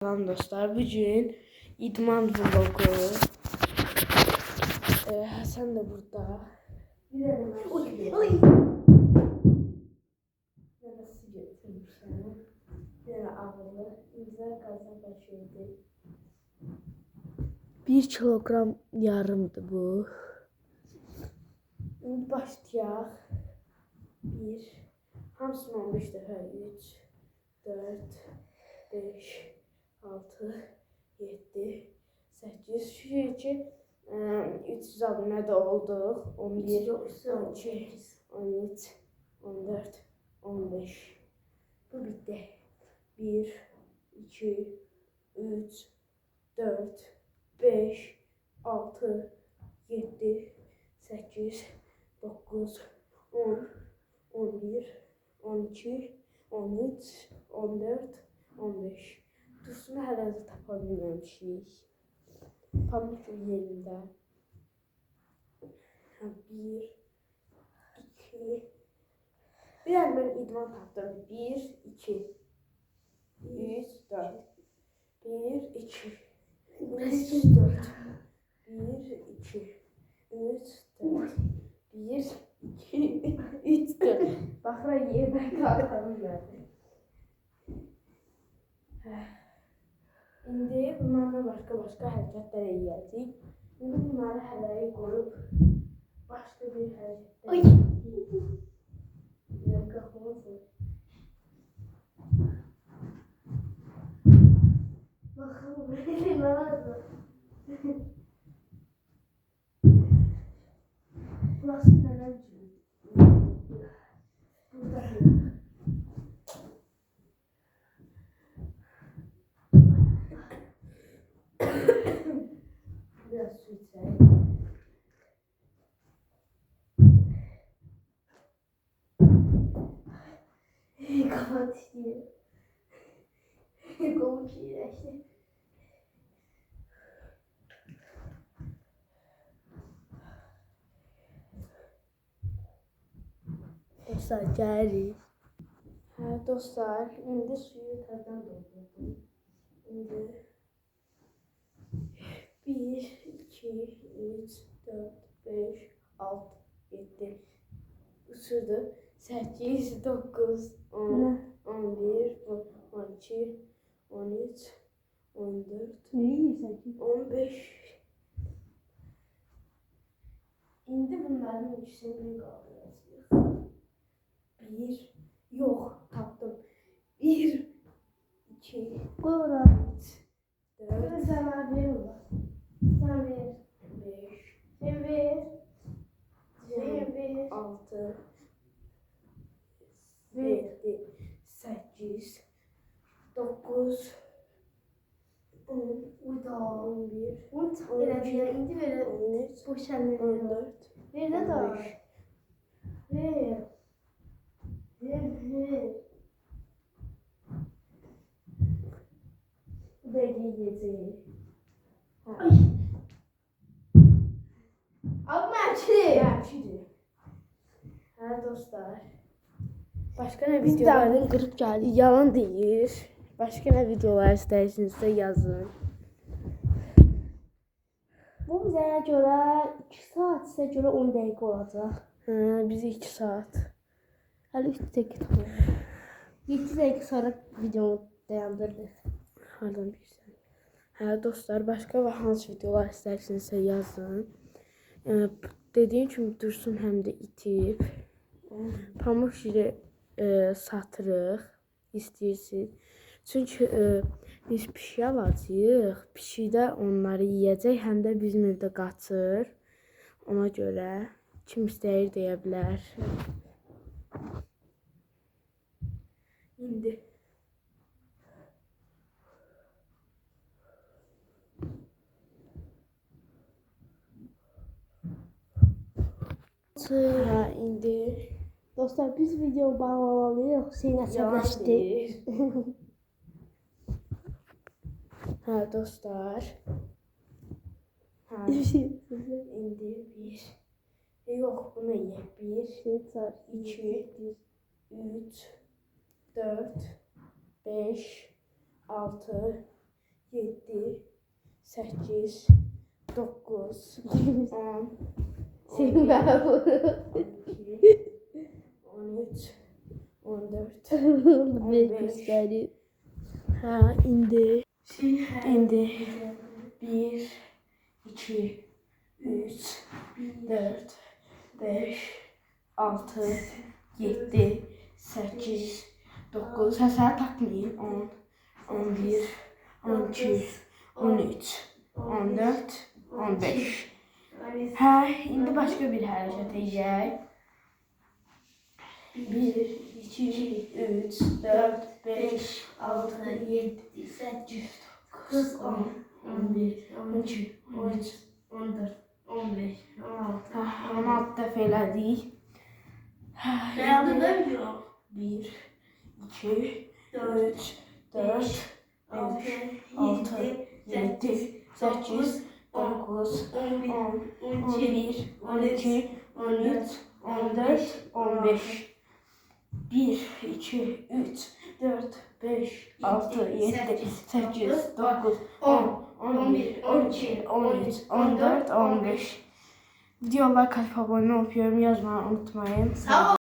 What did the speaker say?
Selam dostlar. Bugün idman vlogu. Hasan da burada. Neresi götürmüş yani? Nere ağırlı. İmza Kasımpaşa'ydı. 1 kilogram yarımdı bu. Şimdi başlayaq. 1. Hamısını 15 dəfə. 3, 4, 5, 6, 7, 8. Şükür ki 300 abunədə olduq. 11, 12, 13, 14, 15. Bu bitti. 1, 2, 3, 4, 5, 6, 7, 8, 9, 10, 11, 12, 13, 14, 15. Dursun hələ də tapa bilməmişik. Pamuk yerində. 1, 2. Bir an mən idman tapdım. 1, 2, 3, 4. 1, 2, 3, 4. 1, 2, 3, 4. 1, 2, 3, 4. Baxıram yerdən qalxamıyorum. İndi bunlarla başqa hərəkətlər edəcəyik. İndi bunları hələlik qoyub başqa bir hərəkətlər edəcəyik. Qalxmasın. Baxalım, nə lazım? Burası nələr üçün? Burada yox. Biraz su içelim. Kapat istiyor. Komşu iyileşti. Dostlar gəlirik. Dostlar, indi suyu təzdən doldurdum. İndi 1, 2, 3, 4, 5, 6, 7. Isırdı. 8, 9, 10, 11, 12, 13, 14, 15. İndi bunların ikisini qaldıracağıq. 1, yox, tapdım. 1, 2, 3, 4, Sana ver ulan. Sen ver. 5, Sen ver. Sen ver. 6, 7, 8, 9, 10, Uyda. 11, Unut. Elə indi belə 13, boş əllə 14, ver də da. 15. Ver. Ver. Bu da yiyeceğiz. Ay. Alma açı. Gerçidir. Dostlar. Başka ne videolar qırıb gəldi. yalan deyir. Başka ne videolar istəyirsinizsə yazın. Bu bizə görə 2 saat, sizə görə 10 dəqiqə olacaq. Bizi 2 saat. Hələ 3 dəqiqə tamam. 7 dəqiqə sonra videomu dayandırdıq. Hardan bilirsən? Dostlar, başka və hansı videolar istəyirsinizsə yazın. Dediyim kimi Dursun həm də itib. Pamuk şiri satırıq. İstəyirsiniz. Çünki biz pişik alacağıq. Pişik də onları yeyəcək, həm də bizim evdə qaçır. Ona görə kim istəyir deyə bilər. İndi indi Dostlar, biz video bağlamalıyıq. Hüseyin yalan əsəbləşdi. deyir. Dostlar. İndi 1. Yox, bunu yeyək. 1, 2, 3, 4, 5, 6, 7, 8, 9, 10, Senin ben bunu. 12, 13, 14. Bir göstereyim. Ha indi. İndi. 1, 2, 3, 4, 5, 6, 7, 8, 9. Ha sana takmayayım. 10, 11, 12, 13, 14, 15. Ha indi başka bir hareket edeceğim. 1, 2, 3, 4, 5, 6, 7, 8, 9, 10, 11, 12, 13, 14, 15, 16. 16 dəfə elədik. Beğendin mi? 1, 2, 3, 4, 5, 6, 7, 8, 9, 10, 11, 12, 13, 14, 15. 1, 2, 3, 4, 5, 6, 7, 8, 9, 10, 11, 12, 13, 14, 15. Videolar kaç abone olup yorum yazmayı unutmayın. Sağ ol.